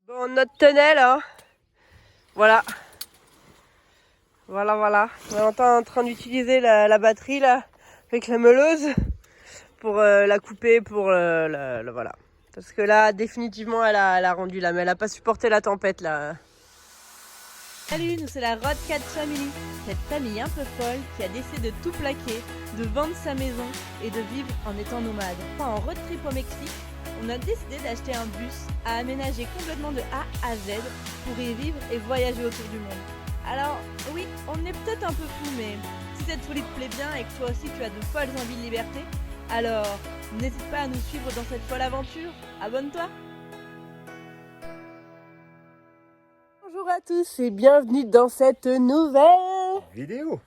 Bon, notre tunnel, hein. Voilà. Voilà. On est en train d'utiliser la batterie là, avec la meuleuse, pour la couper, pour voilà. Parce que là, définitivement, elle a rendu l'âme. Elle a pas supporté la tempête là. Salut, nous c'est la Road Cat Family, cette famille un peu folle qui a décidé de tout plaquer, de vendre sa maison et de vivre en étant nomade. Enfin, en road trip au Mexique, on a décidé d'acheter un bus à aménager complètement de A à Z pour y vivre et voyager autour du monde. Alors oui, on est peut-être un peu fou, mais si cette folie te plaît bien et que toi aussi tu as de folles envies de liberté, alors n'hésite pas à nous suivre dans cette folle aventure. Abonne-toi! Bonjour à tous et bienvenue dans cette nouvelle vidéo.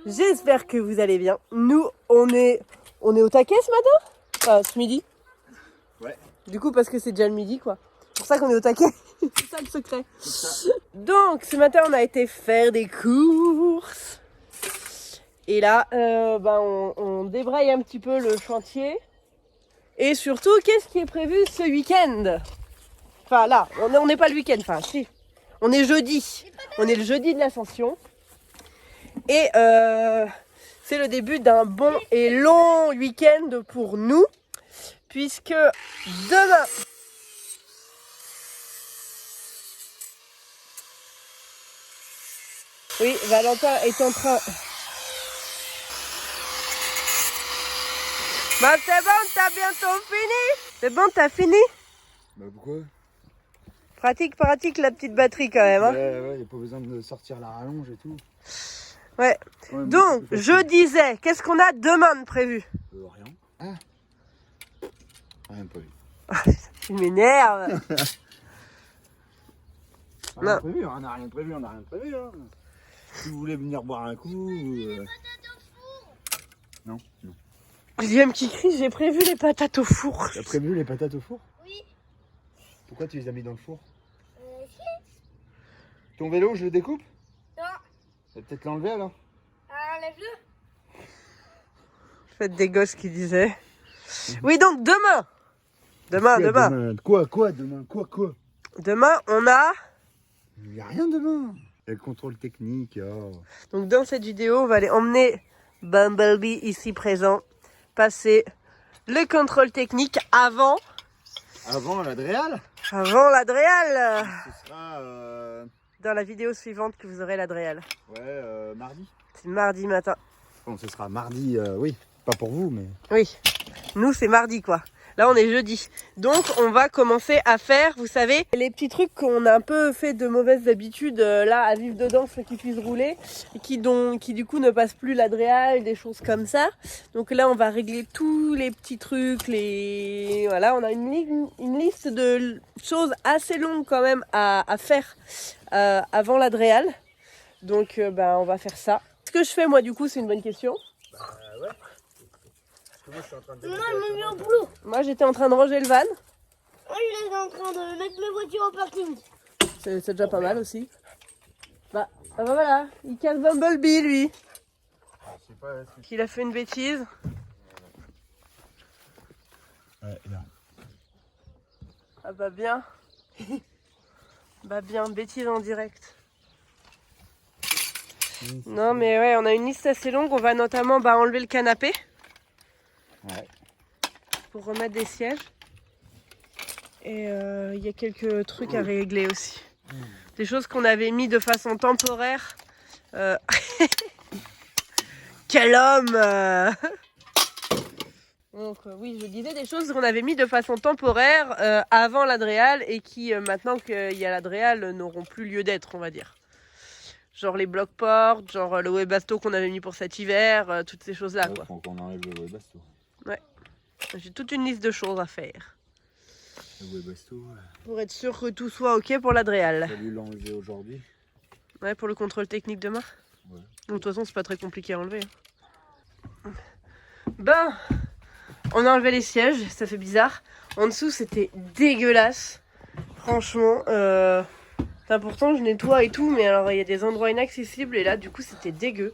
J'espère que vous allez bien. Nous, on est au taquet ce matin. Enfin, ce midi. Ouais. Du coup, parce que c'est déjà le midi, quoi. C'est pour ça qu'on est au taquet. C'est ça le secret. Donc, ce matin, on a été faire des courses. Et là, on débraye un petit peu le chantier. Et surtout, qu'est-ce qui est prévu ce week-end? Enfin, là, on n'est pas le week-end. Enfin, si. On est jeudi. On est le jeudi de l'Ascension. Et c'est le début d'un bon et long week-end pour nous. Puisque demain... Oui, Valentin est en train... Bah c'est bon, t'as bientôt fini? C'est bon, t'as fini? Bah pourquoi? Pratique la petite batterie quand même. Hein. Ouais, y a pas besoin de sortir la rallonge et tout. Ouais. Donc, je disais, qu'est-ce qu'on a demain de prévu? Rien. Ah. Rien prévu. Tu m'énerves. On n'a rien prévu. Hein. Si vous voulez venir boire un coup... Non. William qui crie, j'ai prévu les patates au four. T'as prévu les patates au four? Oui. Pourquoi tu les as mis dans le four? Si. Ton vélo, je le découpe? Non. Tu vas peut-être l'enlever alors? Enlève-le. Faites des gosses qui disaient. Oui, donc demain. Demain. Quoi demain? Quoi? Demain, on a... Il n'y a rien demain. Il y a le contrôle technique. Oh. Donc dans cette vidéo, on va aller emmener Bumblebee ici présent, passer le contrôle technique avant l'Adréal. Avant l'Adréal. Ce sera... Dans la vidéo suivante que vous aurez l'Adréal. Ouais, mardi. C'est mardi matin. Bon, ce sera mardi, oui. Pas pour vous, mais... Oui, nous c'est mardi quoi. Là on est jeudi. Donc on va commencer à faire, vous savez, les petits trucs qu'on a un peu fait de mauvaises habitudes là à vivre dedans, ceux qui puissent rouler, et qui du coup ne passent plus l'Adréal, des choses comme ça. Donc là on va régler tous les petits trucs, voilà, on a une liste de choses assez longues quand même à faire avant l'Adréal. Donc on va faire ça. Ce que je fais moi du coup c'est une bonne question. Ouais. Moi, je suis en train de Je me mets au boulot. Moi j'étais en train de ranger le van. Moi, je suis en train de mettre mes voitures au parking. C'est déjà pas mal aussi. Bah voilà, il casse Bumblebee lui. Je sais pas si... Il a fait une bêtise. Ouais, là. Ah bah bien. Bien, bêtise en direct. Non mais ouais, on a une liste assez longue. On va notamment enlever le canapé. Ouais. Pour remettre des sièges. Et il y a quelques trucs à régler aussi. Des choses qu'on avait mis de façon temporaire. Quel homme Donc oui, je disais des choses qu'on avait mis de façon temporaire avant l'Adréal et qui, maintenant qu'il y a l'Adréal, n'auront plus lieu d'être, on va dire. Genre les blocs portes, genre le Webasto qu'on avait mis pour cet hiver, toutes ces choses-là. Ouais, Quoi. faut qu'on enlève le Webasto. Ouais. J'ai toute une liste de choses à faire. Le Webasto... Pour être sûr que tout soit ok pour l'Adréal. Il a fallu l'enlever aujourd'hui. Ouais, pour le contrôle technique demain. Ouais. De toute façon, c'est pas très compliqué à enlever. On a enlevé les sièges, ça fait bizarre. En dessous, c'était dégueulasse. Franchement, pourtant je nettoie et tout, mais alors il y a des endroits inaccessibles et là, du coup, c'était dégueu.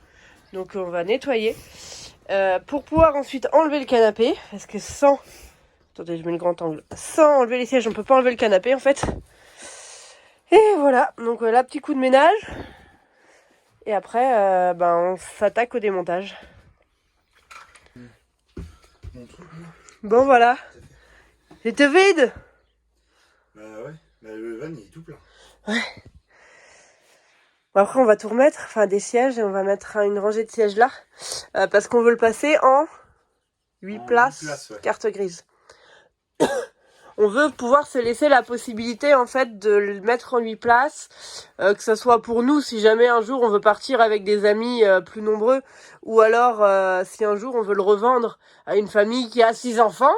Donc on va nettoyer. Pour pouvoir ensuite enlever le canapé, parce que sans... Attendez, je mets le grand angle. Sans enlever les sièges, on peut pas enlever le canapé en fait. Et voilà, donc là, petit coup de ménage. Et après, on s'attaque au démontage. Bon, voilà. C'était vide. Bah ouais, bah, le van il est tout plein. Ouais. Bon, après, on va tout remettre, enfin des sièges, et on va mettre une rangée de sièges là. Parce qu'on veut le passer en 8 places, ouais. carte grise. On veut pouvoir se laisser la possibilité en fait de le mettre en 8 places, que ce soit pour nous si jamais un jour on veut partir avec des amis plus nombreux, ou alors si un jour on veut le revendre à une famille qui a 6 enfants,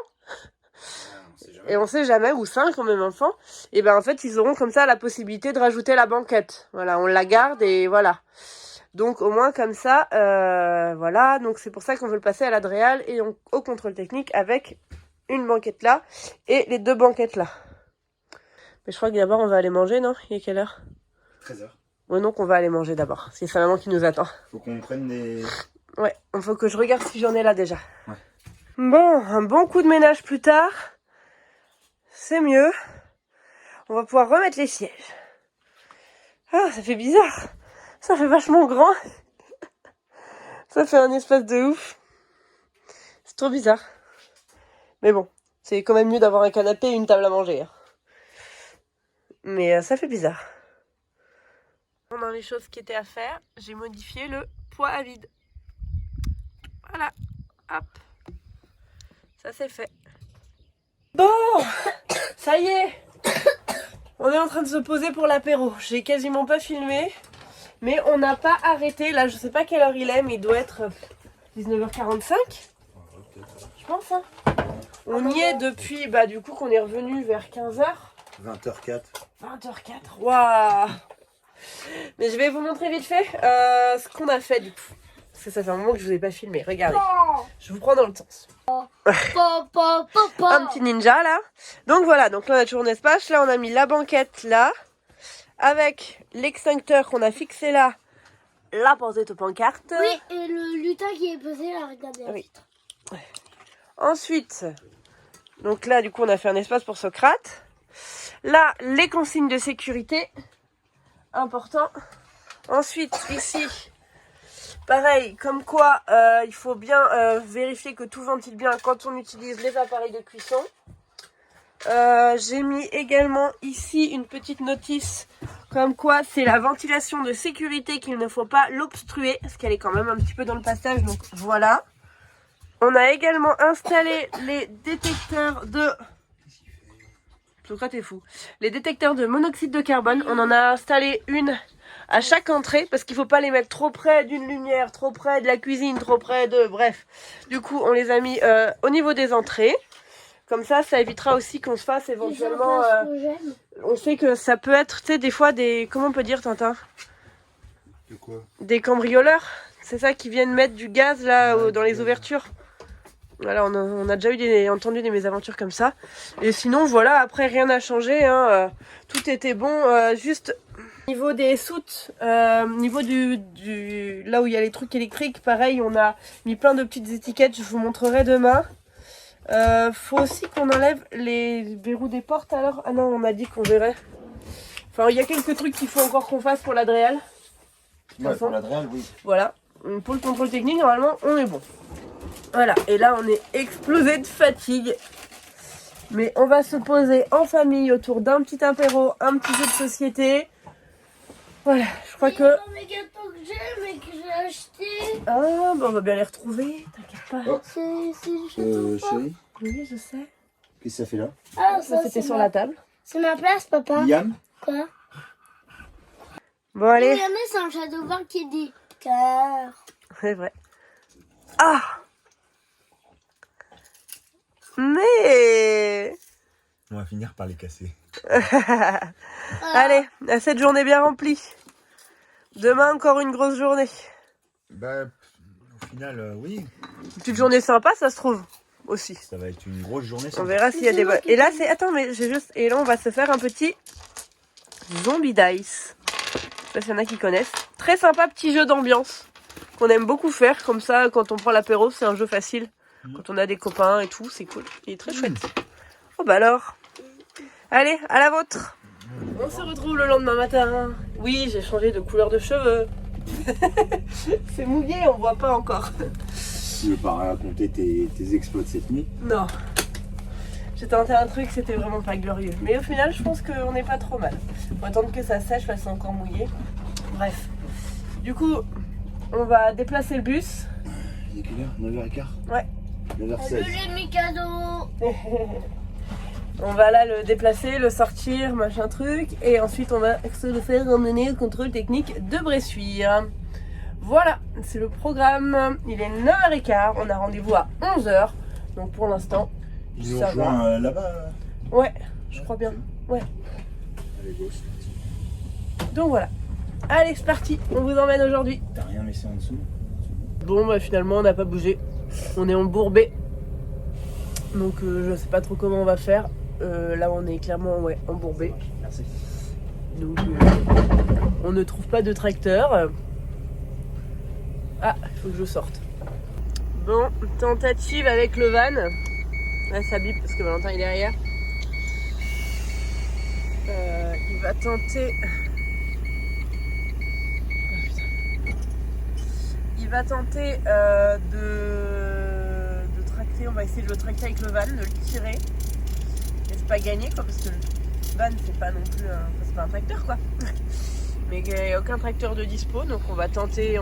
et on sait jamais, ou 5 en même enfant, et ben en fait ils auront comme ça la possibilité de rajouter la banquette. Voilà, on la garde et voilà. Donc au moins comme ça, voilà, donc c'est pour ça qu'on veut le passer à l'Adréal et au contrôle technique avec une banquette là et les 2 banquettes là. Mais je crois que d'abord on va aller manger, non? Il est quelle heure? 13h. Ouais, donc on va aller manger d'abord, parce que c'est maman qui nous attend. Faut qu'on prenne des... Ouais, il faut que je regarde si j'en ai là déjà. Ouais. Bon, un bon coup de ménage plus tard, c'est mieux. On va pouvoir remettre les sièges. Ah, ça fait bizarre. Ça fait vachement grand. Ça fait un espace de ouf. C'est trop bizarre. Mais bon, c'est quand même mieux d'avoir un canapé et une table à manger. Hein. Mais ça fait bizarre. Dans les choses qui étaient à faire, j'ai modifié le poids à vide. Voilà, hop. Ça c'est fait. Bon, ça y est. On est en train de se poser pour l'apéro. J'ai quasiment pas filmé. Mais on n'a pas arrêté. Là, je sais pas quelle heure il est, mais il doit être 19h45. Je pense, hein. On y est depuis, du coup, qu'on est revenu vers 15h. 20h04. 20h04. Waouh. Mais je vais vous montrer vite fait ce qu'on a fait, du coup. Parce que ça fait un moment que je vous ai pas filmé. Regardez. Je vous prends dans le sens. Un petit ninja, là. Donc voilà. Donc là, on a toujours un espace. Là, on a mis la banquette, là. Avec l'extincteur qu'on a fixé là, la portée aux pancartes. Oui, et le lutin qui est posé là, regardez. Oui. Ensuite, donc là, du coup, on a fait un espace pour Socrate. Là, les consignes de sécurité. Important. Ensuite, ici, pareil, comme quoi, il faut bien vérifier que tout ventile bien quand on utilise les appareils de cuisson. J'ai mis également ici une petite notice comme quoi c'est la ventilation de sécurité qu'il ne faut pas l'obstruer parce qu'elle est quand même un petit peu dans le passage, donc voilà. On a également installé les détecteurs de... Socrate est fou. Les détecteurs de monoxyde de carbone, on en a installé une à chaque entrée parce qu'il ne faut pas les mettre trop près d'une lumière, trop près de la cuisine, trop près de... Bref, du coup on les a mis au niveau des entrées. Comme ça évitera aussi qu'on se fasse éventuellement... on sait que ça peut être, tu sais, des fois des... Comment on peut dire, Tintin? De quoi? Des cambrioleurs. C'est ça qui viennent mettre du gaz là dans les ouvertures. Voilà, on a déjà entendu des mésaventures comme ça. Et sinon, voilà, après rien n'a changé. Hein, tout était bon. Juste au niveau des soutes, niveau du là où il y a les trucs électriques, pareil, on a mis plein de petites étiquettes. Je vous montrerai demain. Faut aussi qu'on enlève les verrous des portes alors. Ah non, on a dit qu'on verrait. Enfin, il y a quelques trucs qu'il faut encore qu'on fasse pour l'Adréal. Ouais, pour l'Adréal, oui. Voilà. Pour le contrôle technique, normalement, on est bon. Voilà. Et là, on est explosé de fatigue. Mais on va se poser en famille autour d'un petit apéro, un petit jeu de société. Voilà, je crois que... Les gâteaux que j'ai, mais que j'ai achetés. Ah, on va bien les retrouver. T'inquiète pas. Oh. C'est le château. Chérie, Oui, je sais. qu'est-ce que ça fait là? Ah, Ça, c'était sur la table. C'est ma place, papa. Liam? Quoi? Bon, allez. Regardez, c'est un château vert qui dit cœur. C'est vrai. Ah! Mais... On va finir par les casser. Allez, à cette journée bien remplie. Demain, encore une grosse journée. Bah, au final, oui. Une petite journée sympa, ça se trouve, aussi. Ça va être une grosse journée. On verra s'il y a des... Et là, c'est... Attends, mais j'ai juste... Et là, on va se faire un petit zombie dice. Je sais pas s'il y en a qui connaissent. Très sympa petit jeu d'ambiance qu'on aime beaucoup faire. Comme ça, quand on prend l'apéro, c'est un jeu facile. Quand on a des copains et tout, c'est cool. Il est très chouette. Oh bah alors. Allez, à la vôtre. On se retrouve le lendemain matin. Oui, j'ai changé de couleur de cheveux. C'est mouillé, on voit pas encore. Tu veux pas raconter tes exploits de cette nuit? Non. J'ai tenté un truc, c'était vraiment pas glorieux. Mais au final, je pense qu'on n'est pas trop mal. On va attendre que ça sèche, parce que c'est encore mouillé. Bref. Du coup, on va déplacer le bus. Il est quelle heure? 9h15? Ouais. 9h16. Salut les mes cadeaux. On va là le déplacer, le sortir, machin truc. Et ensuite, on va se le faire emmener au contrôle technique de Bressuire. Voilà, c'est le programme. Il est 9h15. On a rendez-vous à 11h. Donc pour l'instant, Ils nous ça va. rejoint là-bas. Ouais, je crois bien. Ouais. Allez, go, c'est parti. Donc voilà. Allez, c'est parti. On vous emmène aujourd'hui. T'as rien laissé en dessous? Bon, bah finalement, on n'a pas bougé. On est embourbé. Donc je sais pas trop comment on va faire. Là, on est clairement embourbé. Merci. Donc on ne trouve pas de tracteur. Ah, il faut que je sorte. Bon, tentative avec le van. Là, ça bip parce que Valentin est derrière. Il va tenter. Oh, putain. Il va tenter de tracter. On va essayer de le tracter avec le van, de le tirer. Mais c'est pas gagné quoi, parce que le van c'est pas non plus c'est pas un tracteur quoi. Mais il n'y a aucun tracteur de dispo, donc on va tenter.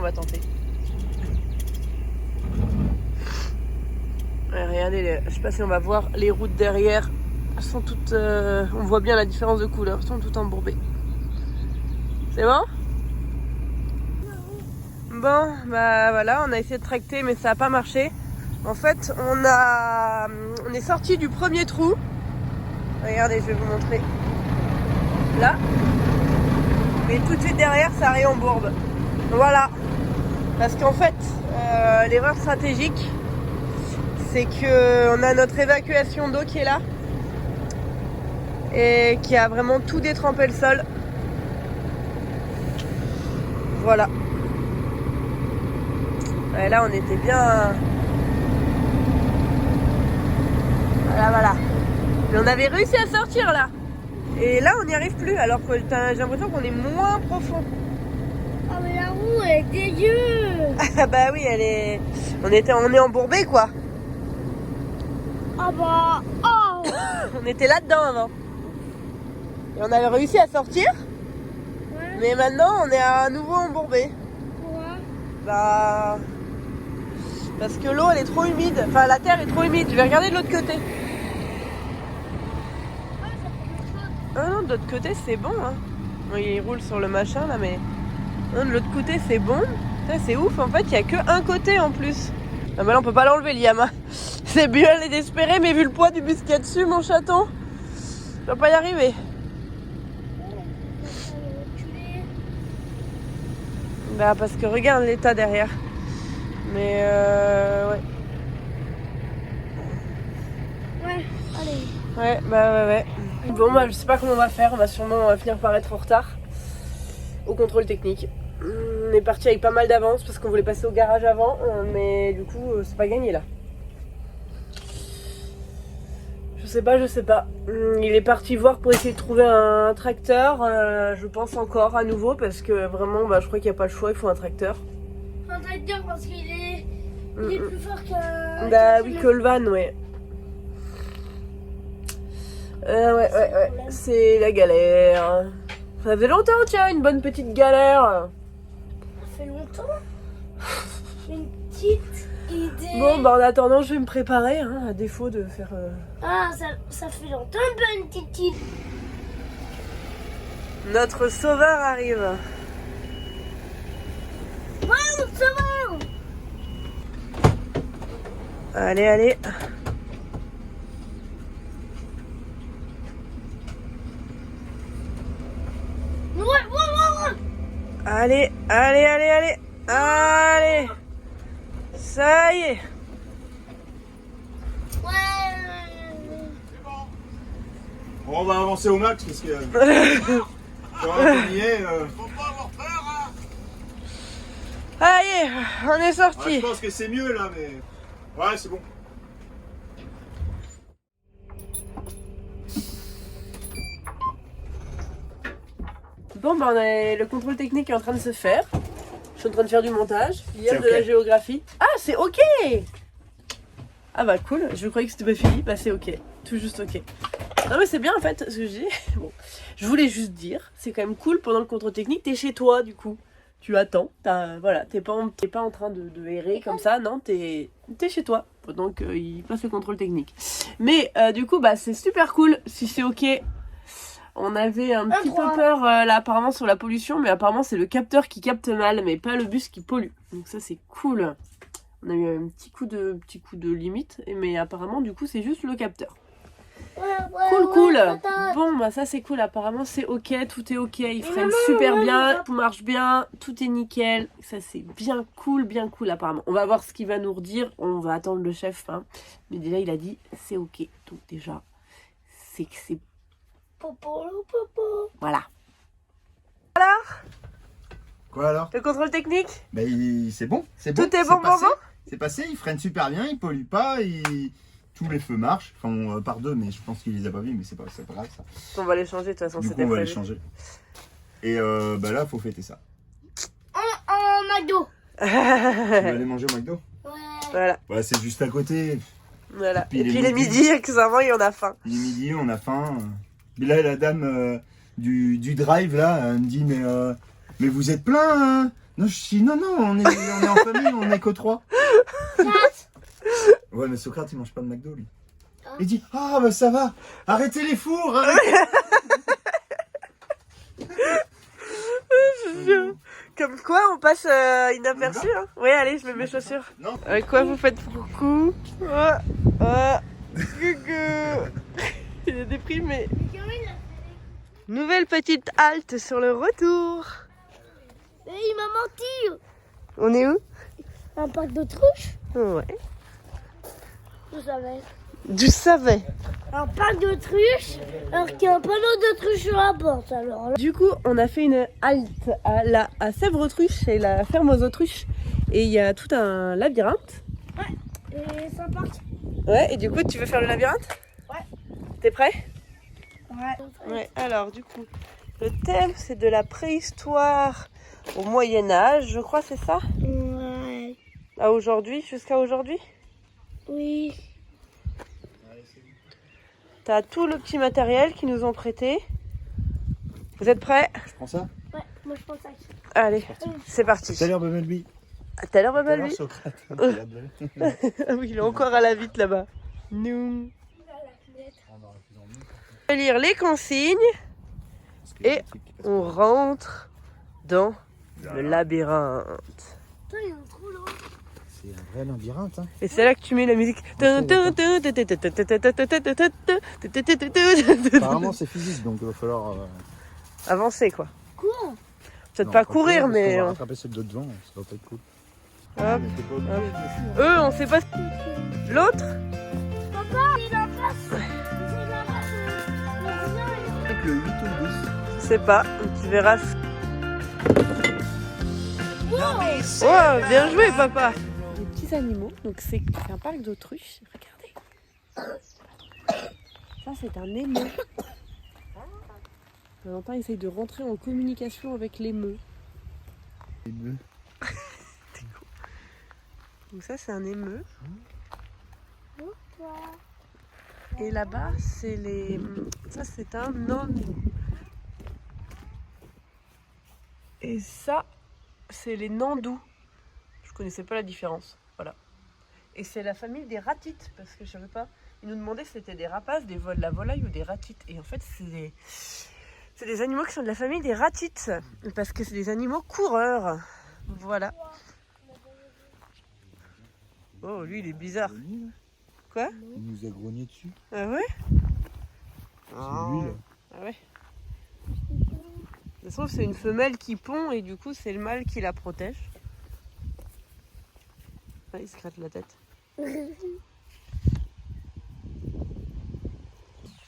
Ouais, regardez, je sais pas si on va voir les routes derrière. Elles sont toutes. On voit bien la différence de couleur, elles sont toutes embourbées. C'est bon? Bon, bah voilà, on a essayé de tracter, mais ça n'a pas marché. En fait, on est sorti du premier trou. Regardez, je vais vous montrer. Là. Mais tout de suite derrière, ça réembourbe. Voilà. Parce qu'en fait, l'erreur stratégique, c'est qu'on a notre évacuation d'eau qui est là. Et qui a vraiment tout détrempé le sol. Voilà. Et là, on était bien... Voilà. Mais on avait réussi à sortir là. Et là, on n'y arrive plus. Alors que j'ai l'impression qu'on est moins profond. Ah mais la roue elle est dégueu. Ah bah oui, on est embourbé quoi. Ah bah oh. On était là-dedans avant. Et on avait réussi à sortir. Ouais. Mais maintenant, on est à nouveau embourbé. Pourquoi? Bah... Parce que l'eau, elle est trop humide. Enfin, la terre est trop humide. Je vais regarder de l'autre côté. Ah non, de l'autre côté, c'est bon. Hein. Bon, il roule sur le machin, là, mais... Non, de l'autre côté, c'est bon. Putain, c'est ouf, en fait, il n'y a que un côté, en plus. Ah bah là, on peut pas l'enlever, Liam. C'est bien, elle est désespérée, mais vu le poids du bus qu'il y a dessus, mon chaton, je vais pas y arriver. Bah, parce que regarde l'état derrière. Mais ouais. Ouais, allez. Ouais, bah ouais. Bon, bah je sais pas comment on va faire. On va sûrement finir par être en retard au contrôle technique. On est parti avec pas mal d'avance parce qu'on voulait passer au garage avant. Mais du coup, c'est pas gagné là. Je sais pas. Il est parti voir pour essayer de trouver un tracteur. Je pense encore à nouveau parce que vraiment, bah, je crois qu'il n'y a pas le choix. Il faut un tracteur. Un tracteur parce qu'il est plus fort qu'un... Bah oui, que le van, ouais. Ouais. C'est la galère. Ça faisait longtemps, tiens, une bonne petite galère. Ça fait longtemps. Une petite idée. Bon, bah en attendant, je vais me préparer, hein, à défaut de faire... Ah, ça fait longtemps une petite idée. Notre sauveur arrive. Wow, ça va. Allez. Ouais. Allez. Ça y est. Bon, on va avancer au max parce que. Quand on y est. Faut pas avoir peur, hein. Allez, on est Ouais, sorti. je pense que c'est mieux là, mais. Ouais, c'est bon. Bon, ben, le contrôle technique est en train de se faire. Je suis en train de faire du montage. Il y a C'est de ok. la géographie. Ah, c'est ok! Ah bah cool, je croyais que c'était pas fini. Bah c'est ok, tout juste ok. Non mais c'est bien en fait ce que je dis. Bon, je voulais juste dire, c'est quand même cool pendant le contrôle technique, t'es chez toi du coup. Tu attends, voilà, t'es pas en train de errer comme ça, non, t'es chez toi pendant qu'il passe le contrôle technique. Mais du coup, bah c'est super cool si c'est ok. On avait un petit peu peur là apparemment sur la pollution, mais apparemment c'est le capteur qui capte mal, mais pas le bus qui pollue. Donc ça c'est cool. On a eu un petit coup de limite, mais apparemment du coup c'est juste le capteur. Cool. Bon bah ça c'est cool, apparemment c'est ok, tout est ok, il freine super bien, tout marche bien, tout est nickel. Ça c'est bien cool apparemment. On va voir ce qu'il va nous redire, on va attendre le chef, hein. Mais déjà il a dit c'est ok, donc déjà c'est que c'est... Voilà. Alors, Quoi alors? le contrôle technique, Bah c'est bon, c'est bon. tout est bon. C'est passé, il freine super bien, il pollue pas, tous les feux marchent. Enfin, par deux, mais je pense qu'il les a pas vus, mais c'est pas grave ça. On va les changer de toute façon, Du coup, c'était on va les prévu. changer. Et bah là, faut fêter ça. En McDo. Tu vas aller manger au McDo? Ouais. Voilà. Ouais, c'est juste à côté. Voilà. puis Et il est puis les midi. midis, accessoirement, il y en a faim. Il est midi, on a faim. Mais là, la dame du drive, là, elle me dit, mais vous êtes plein, hein? Non, je dis, non, on est en famille, on est que 3. Ouais, mais Socrate, il mange pas de McDo, lui. Il dit, ah, bah ça va, arrêtez les fours, arrêtez. Comme quoi, on passe inaperçu. Hein. Oui, allez, je mets mes chaussures. Non. Avec quoi vous faites coucou? Coucou. Il est déprimé. Nouvelle petite halte sur le retour. Mais il m'a menti. On est où? Un parc d'autruche. Ouais. Vous savez. Je savais. Un parc d'autruche, alors qu'il y a un panneau d'autruche sur la porte. Alors là. Du coup, on a fait une halte à Sèvres-Autruche, c'est la ferme aux autruches. Et il y a tout un labyrinthe. Et ça part. Ouais, et du coup, tu veux faire le labyrinthe? Ouais. T'es prêt? Ouais. Ouais, alors du coup, le thème c'est de la préhistoire au Moyen-Âge, je crois, c'est ça? Ouais. À aujourd'hui, jusqu'à aujourd'hui? Oui. T'as tout le petit matériel qu'ils nous ont prêté. Vous êtes prêts? Je prends ça. Ouais, moi je pense ça. Allez, c'est parti. Tout à l'heure, Bumblebee. À tout à l'heure, Tout à l'heure, Bumblebee. Socrate. Ah oui, il est encore à la vite là-bas. Nous. On va lire les consignes et on rentre dans le labyrinthe. Putain, il y a un trou là. C'est un vrai labyrinthe, hein. Et c'est là que tu mets la musique. Apparemment, c'est physique, donc il va falloir. Avancer quoi. Quoi? Peut-être pas courir, parce mais. qu'on va rattraper celle de devant, ça va pas être cool. Hop. Mais t'es pas obligé de le faire. Eux, on sait pas. L'autre, Papa, il en passe. C'est la passe. Peut-être le 8 ou le 10. je sais pas. Tu verras. Oh, bien joué, papa. Des petits animaux. Donc c'est un parc d'autruche. Regardez. Ça, c'est un émeu. Valentin essaye de rentrer en communication avec l'émeu. Donc ça, c'est un émeu. Et là-bas, c'est les... Ça, c'est un nandou. Et ça, c'est les nandous. Je connaissais pas la différence. Voilà. Et c'est la famille des ratites, parce que je savais pas. Ils nous demandaient si c'était des rapaces, de la volaille ou des ratites. Et en fait, c'est des animaux qui sont de la famille des ratites, parce que c'est des animaux coureurs. Voilà. Oh, lui, il est bizarre. Quoi? Il nous a grogné dessus. Ah ouais? C'est lui, là. Ah ouais. De toute façon, c'est une femelle qui pond et du coup, c'est le mâle qui la protège. Ah, il se gratte la tête.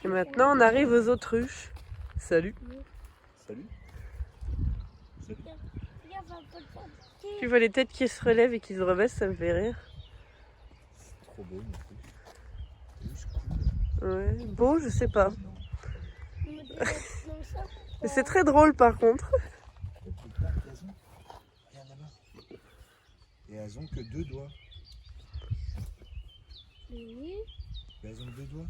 Et maintenant, on arrive aux autruches. Salut. Salut. Tu vois les têtes qui se relèvent et qui se rebaissent, ça me fait rire. C'est trop beau, mon truc. Ouais. Beau, je sais pas. Mais c'est très drôle par contre. Et elles ont que 2 doigts. Oui. Et elles ont 2 doigts.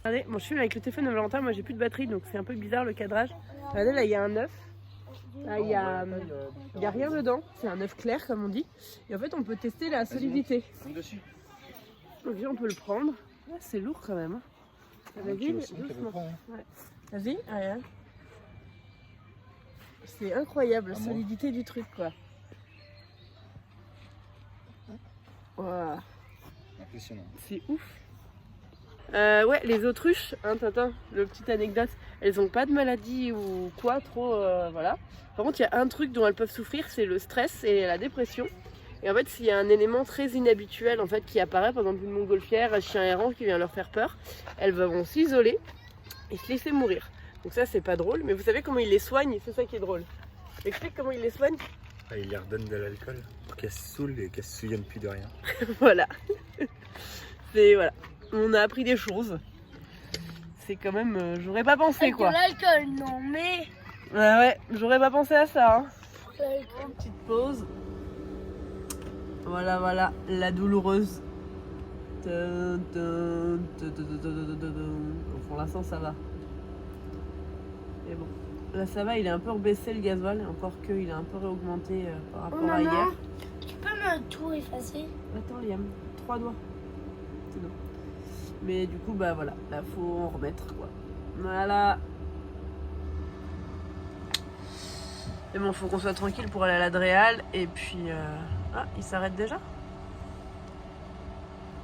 Regardez, bon, je suis avec le téléphone de Valentin, moi j'ai plus de batterie donc c'est un peu bizarre le cadrage. Regardez, là il y a un œuf. Là il y a rien dedans, c'est un œuf clair comme on dit. Et en fait on peut tester la solidité. Dessus. Donc là on peut le prendre. Ah, c'est lourd quand même. Vas-y, doucement. Ouais. Vas-y, regarde. C'est incroyable la solidité du truc quoi. Wow. Impressionnant. C'est ouf. Ouais, les autruches, hein, Tintin, le petite anecdote, elles ont pas de maladie ou quoi, trop, voilà. Par contre, il y a un truc dont elles peuvent souffrir, c'est le stress et la dépression. Et en fait, s'il y a un élément très inhabituel en fait qui apparaît, par exemple une montgolfière, un chien errant qui vient leur faire peur, elles vont s'isoler et se laisser mourir. Donc ça, c'est pas drôle, mais vous savez comment ils les soignent, c'est ça qui est drôle. Explique comment ils les soignent. Ah, il leur donne de l'alcool pour qu'elles se saoulent et qu'elles se souviennent plus de rien. Voilà. C'est voilà. On a appris des choses. C'est quand même, j'aurais pas pensé Avec quoi. de l'alcool, non mais. Ouais, j'aurais pas pensé à ça. Hein. L'alcool. Petite pause. Voilà, la douloureuse. Pour l'instant, ça va. Et bon, là ça va, il est un peu rebaissé le gasoil, encore que il est un peu réaugmenté par rapport à hier. Tu peux me tout effacer? Attends, Liam, 3 doigts. C'est bon. Mais du coup, bah voilà, là faut en remettre quoi. Voilà. Et bon, faut qu'on soit tranquille pour aller à l'Adréal. Et puis. Ah, il s'arrête déjà?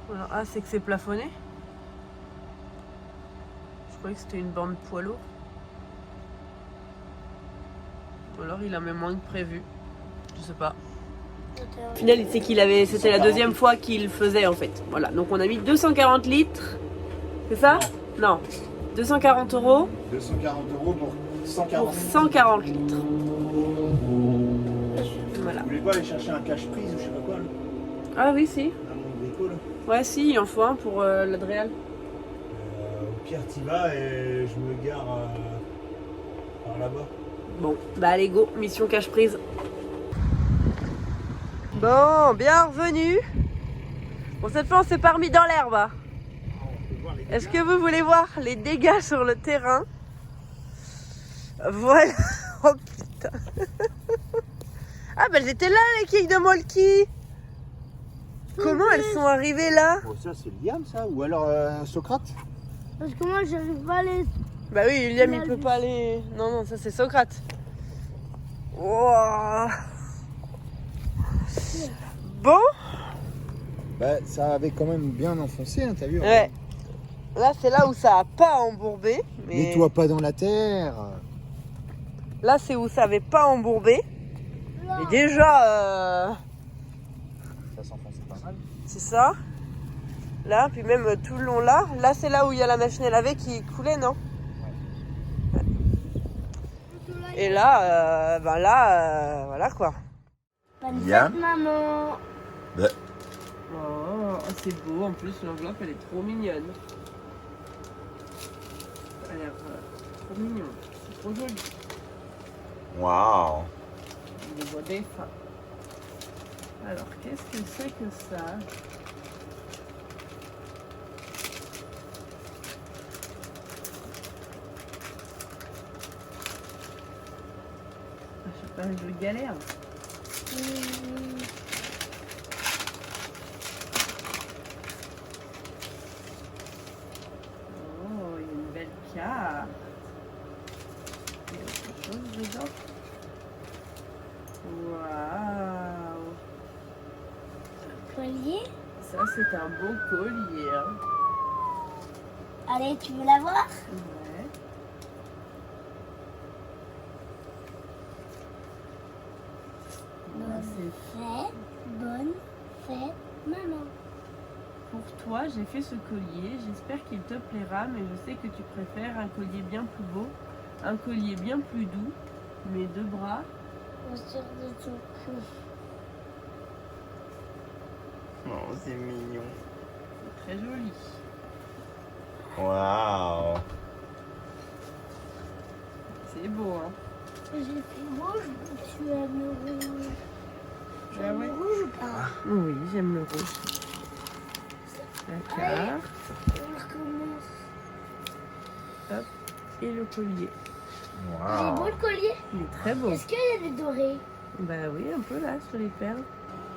Voilà. Ah, c'est que c'est plafonné? Je croyais que c'était une borne poids lourd. Ou alors il en met moins que prévu. Je sais pas. Au final, c'est c'était la deuxième fois qu'il le faisait en fait. Voilà, donc on a mis 240 litres. C'est ça? Non. 240 €. 240 € pour 140. Pour 140 litres. Voilà. Vous voulez pas aller chercher un cache-prise ou je sais pas quoi là? Ah oui, si. Un monde brico là. Ouais, si, il en faut un pour l'Adréal. Au pire, t'y vas et je me gare par là-bas. Bon, bah allez, go, mission cache-prise. Bon, bienvenue. Bon, cette fois, on s'est pas remis dans l'herbe. Hein. Est-ce que vous voulez voir les dégâts sur le terrain? Voilà. Oh putain. Ah bah elles étaient là, les quilles de Molki. Comment elles sont arrivées là? Oh, ça, c'est Liam, ça? Ou alors Socrate? Parce que moi, j'arrive pas à les. Bah oui, Liam, il peut pas aller... Non, ça c'est Socrate. Wow. Bon. Bah, ça avait quand même bien enfoncé, hein, t'as vu? Ouais. Là, c'est là où ça a pas embourbé. Mais Mets-toi pas dans la terre. là, c'est où ça avait pas embourbé. Mais déjà, Ça s'enfonçait pas mal. c'est ça. Là, puis même tout le long là. Là, c'est là où il y a la machine à laver qui coulait, non? Ouais. Et là, voilà quoi. Bonne Liam. fête, maman. Bah. Oh, c'est beau. En plus, l'enveloppe, elle est trop mignonne. Elle a l'air trop mignon. C'est trop joli. Waouh. Des beaux dessins. Alors, qu'est-ce que c'est que ça? Je sais pas, je galère. Oh, il y a une belle carte. Il y a autre chose dedans. Waouh! Collier. Ça, c'est un beau collier. Hein. Allez, tu veux la voir? Ouais. Bonne fête, maman. Pour toi, j'ai fait ce collier. J'espère qu'il te plaira, mais je sais que tu préfères un collier bien plus beau, un collier bien plus doux. Mes 2 bras. Sur de ton cou. Oh, c'est mignon. C'est très joli. Waouh. C'est beau, hein. J'ai fait rouge, tu aimes le rouge. Tu Ah aimes ouais. le rouge ou pas? Oui, j'aime le rouge. La carte On recommence. et le collier. Il est beau le collier? Il est très beau. Est-ce qu'il y a des dorés? Bah oui, un peu là, sur les perles.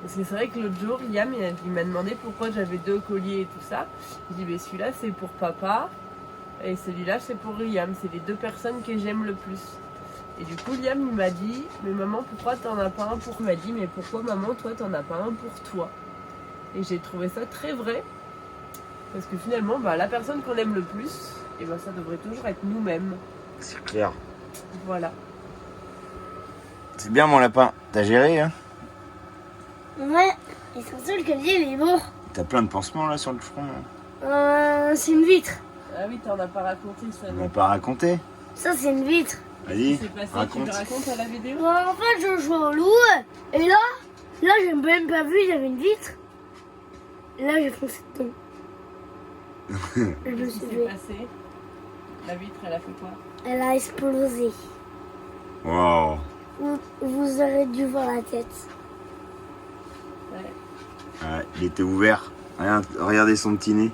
Parce que c'est vrai que l'autre jour, Liam, il m'a demandé pourquoi j'avais 2 colliers et tout ça. J'ai dit, mais celui-là, c'est pour papa. Et celui-là, c'est pour Liam. C'est les 2 personnes que j'aime le plus. Et du coup, Liam, il m'a dit, mais maman, pourquoi t'en as pas un pour... Il m'a dit, mais pourquoi maman, toi, t'en as pas un pour toi? Et j'ai trouvé ça très vrai. Parce que finalement, bah, la personne qu'on aime le plus, et ben, ça devrait toujours être nous-mêmes. C'est clair. Voilà. C'est bien mon lapin. T'as géré, hein? Ouais, et surtout le collier il est beau. T'as plein de pansements là sur le front. Là. C'est une vitre. Ah oui, t'en as pas raconté ça. On m'a pas raconté. Ça c'est une vitre. Vas-y, C'est passé, tu raconte. le racontes à la vidéo? En fait je jouais au loup et là j'ai même pas vu, il y avait une vitre. Et là j'ai foncé dedans. Je me Qu'est-ce suis qui s'est dit, passé? La vitre, elle a fait quoi? elle a explosé. Wow. Vous aurez dû voir la tête. Ouais. Ouais, il était ouvert. Regardez son petit nez.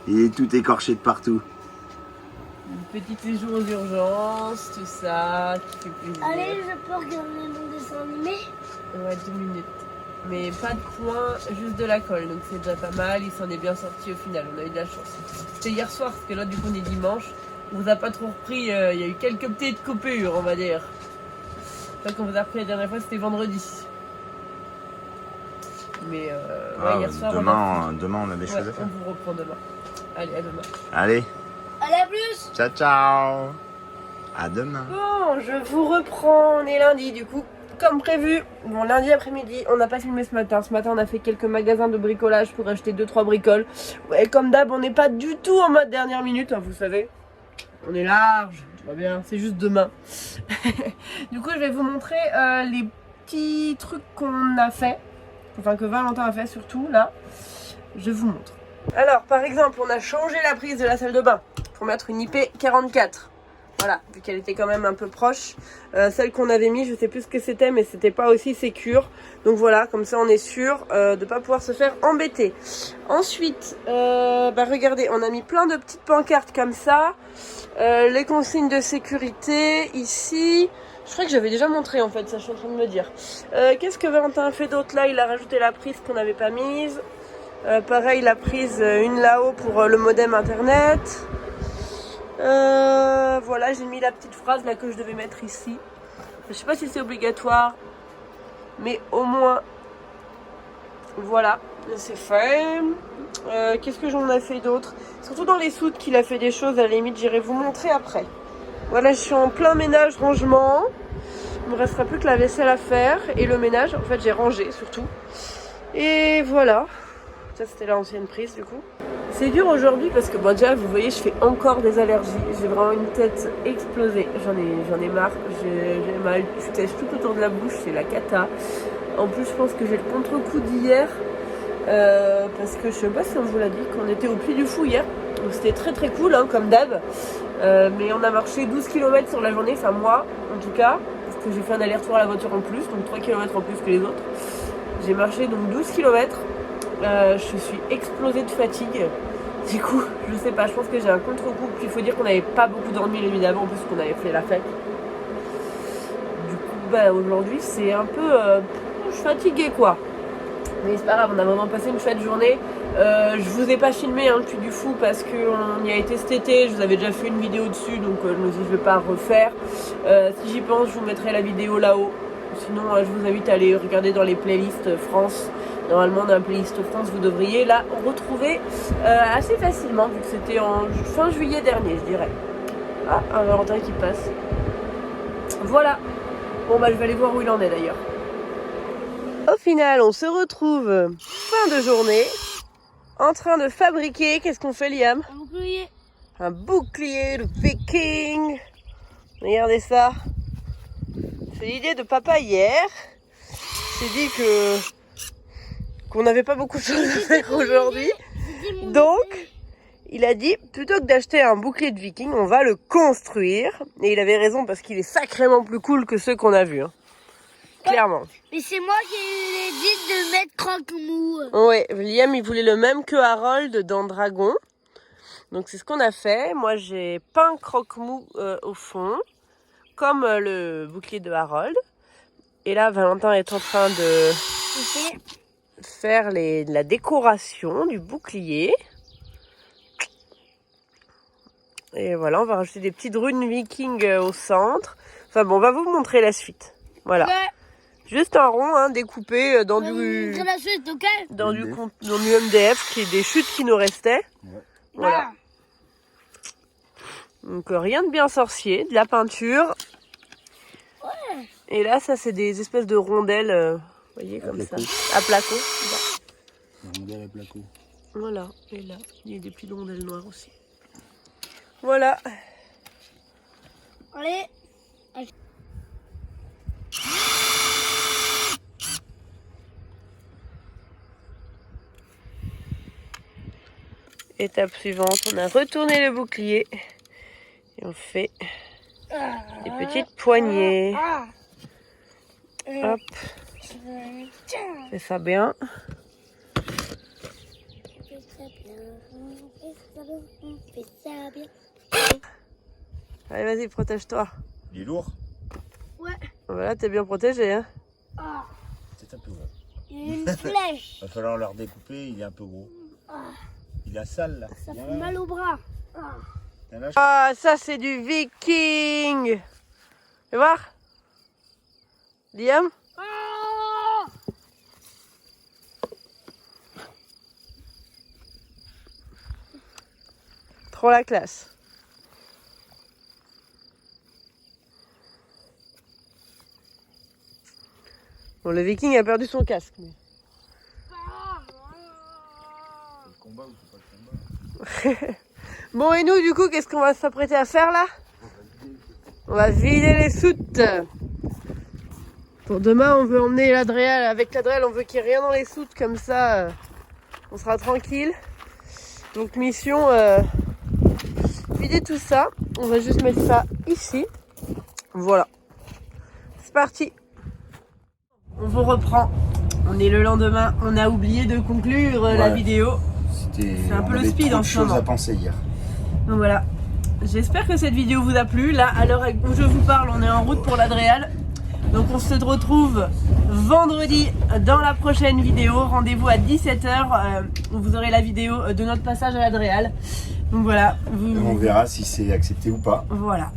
Il est tout écorché de partout. Une petite séjour aux urgences, tout ça, qui fait plaisir. Allez, je peux regarder mon dessin animé? Ouais, 2 minutes. Mais pas de coin, juste de la colle, donc c'est déjà pas mal. Il s'en est bien sorti au final, on a eu de la chance. C'était hier soir, parce que là, du coup, on est dimanche. On vous a pas trop repris, il y a eu quelques petites coupures, on va dire. Là, qu'on vous a repris la dernière fois, c'était vendredi. Mais ouais, hier soir, demain, on a des choses à on faire. vous reprend demain. Allez, à demain. Allez, Allez, à plus! ciao, ciao. À demain. Bon, je vous reprends, on est lundi du coup, comme prévu. Bon, lundi après-midi, on n'a pas filmé ce matin. Ce matin, on a fait quelques magasins de bricolage pour acheter 2-3 bricoles. Ouais, comme d'hab, on n'est pas du tout en mode dernière minute, hein, vous savez. On est large, tout va bien, c'est juste demain. Du coup, je vais vous montrer les petits trucs qu'on a fait. Enfin, que Valentin a fait surtout, là. Je vous montre. Alors, par exemple, on a changé la prise de la salle de bain pour mettre une IP44. Voilà, vu qu'elle était quand même un peu proche. Celle qu'on avait mis, je sais plus ce que c'était, mais c'était pas aussi sécure. Donc voilà, comme ça on est sûr de pas pouvoir se faire embêter. Ensuite, regardez, on a mis plein de petites pancartes comme ça. Les consignes de sécurité, ici. Je crois que j'avais déjà montré en fait, ça je suis en train de me dire. Qu'est-ce que Valentin a fait d'autre là? Il a rajouté la prise qu'on n'avait pas mise. Pareil, la prise, une là-haut pour le modem internet. Voilà, j'ai mis la petite phrase là que je devais mettre ici. Je sais pas si c'est obligatoire, mais au moins, voilà, c'est fait. Qu'est-ce que j'en ai fait d'autre? Surtout dans les soutes qu'il a fait des choses, à la limite j'irai vous montrer après. Voilà, je suis en plein ménage, rangement. Il me restera plus que la vaisselle à faire et le ménage. En fait, j'ai rangé surtout. Et voilà. Ça, c'était l'ancienne prise du coup. C'est dur aujourd'hui parce que bon, déjà, vous voyez, je fais encore des allergies. J'ai vraiment une tête explosée. J'en ai marre. J'ai mal. Je tèche tout autour de la bouche. C'est la cata. En plus, je pense que j'ai le contre-coup d'hier. Parce que je sais pas si on vous l'a dit, qu'on était au Puy du Fou hier. Donc c'était très très cool, hein, comme d'hab. Mais on a marché 12 km sur la journée, enfin moi en tout cas, parce que j'ai fait un aller-retour à la voiture en plus, donc 3 km en plus que les autres. J'ai marché donc 12 km. Je suis explosée de fatigue. Du coup, je sais pas, je pense que j'ai un contre-coup. Puis il faut dire qu'on n'avait pas beaucoup dormi évidemment, en plus qu'on avait fait la fête. Du coup, aujourd'hui c'est un peu... je suis fatiguée quoi. Mais c'est pas grave, on a vraiment passé une chouette journée. Je vous ai pas filmé le Puy du Fou parce qu'on y a été cet été. Je vous avais déjà fait une vidéo dessus, donc je me dis je vais pas refaire. Si j'y pense, je vous mettrai la vidéo là-haut. Sinon, je vous invite à aller regarder dans les playlists France. Normalement, dans la playlist France, vous devriez la retrouver assez facilement, vu que c'était en fin juillet dernier, je dirais. Ah, un Valentin qui passe. Voilà. Bon, je vais aller voir où il en est d'ailleurs. Au final, on se retrouve fin de journée, en train de fabriquer, qu'est-ce qu'on fait Liam? Un bouclier. Un bouclier de viking. Regardez ça. C'est l'idée de papa hier. Il s'est dit qu'on n'avait pas beaucoup de choses à faire aujourd'hui. Donc, il a dit, plutôt que d'acheter un bouclier de viking, on va le construire. Et il avait raison parce qu'il est sacrément plus cool que ceux qu'on a vus. Hein. Clairement. Mais c'est moi qui ai dit de mettre croque-mou. Ouais, Liam, il voulait le même que Harold dans Dragon. Donc c'est ce qu'on a fait. Moi, j'ai peint croque-mou au fond, comme le bouclier de Harold. Et là, Valentin est en train de faire la décoration du bouclier. Et voilà, on va rajouter des petites runes viking au centre. Enfin bon, on va vous montrer la suite. Voilà. Ouais. Juste un rond hein, découpé dans du C'est la suite, ok? dans du MDF, qui est des chutes qui nous restaient. Ouais. Voilà. Donc rien de bien sorcier, de la peinture. Ouais. Et là, ça c'est des espèces de rondelles, vous voyez, comme ça, à placo. Des rondelles à placo. Voilà, et là, il y a des petites rondelles noires aussi. Voilà. Allez. Étape suivante, on a retourné le bouclier et on fait des petites poignées. Hop, fais ça bien. Allez, vas-y, protège-toi. Il est lourd. Ouais. Voilà, t'es bien protégé, hein. Ah. C'est un peu gros. Il y a une flèche. Va falloir le redécouper, il est un peu gros. Il a sale là. Ça fait mal au bras. Ah, ça c'est du viking. Fais voir. Liam. Trop la classe. Bon, le viking a perdu son casque. Mais... Combat ou c'est pas le combat? Bon, et nous, du coup, qu'est-ce qu'on va s'apprêter à faire là? On va vider les soutes. Pour demain, on veut emmener l'Adréal. Avec l'Adréal, on veut qu'il n'y ait rien dans les soutes, comme ça, on sera tranquille. Donc, mission, vider tout ça. On va juste mettre ça ici. Voilà. C'est parti. On vous reprend. On est le lendemain. On a oublié de conclure la vidéo. C'est un peu le speed en ce moment. À penser hier. Donc voilà. J'espère que cette vidéo vous a plu. Là, à l'heure où je vous parle, on est en route pour l'Adréal. Donc on se retrouve vendredi dans la prochaine vidéo. Rendez-vous à 17 h. Vous aurez la vidéo de notre passage à l'Adréal. Donc voilà. On verra si c'est accepté ou pas. Voilà.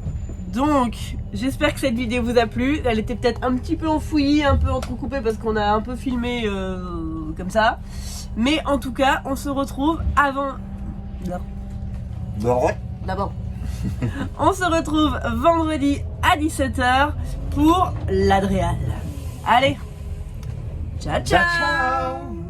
Donc, j'espère que cette vidéo vous a plu. Elle était peut-être un petit peu enfouillie, un peu entrecoupée parce qu'on a un peu filmé comme ça. Mais en tout cas, on se retrouve avant... D'abord. On se retrouve vendredi à 17 h pour l'Adréal. Allez, ciao ciao.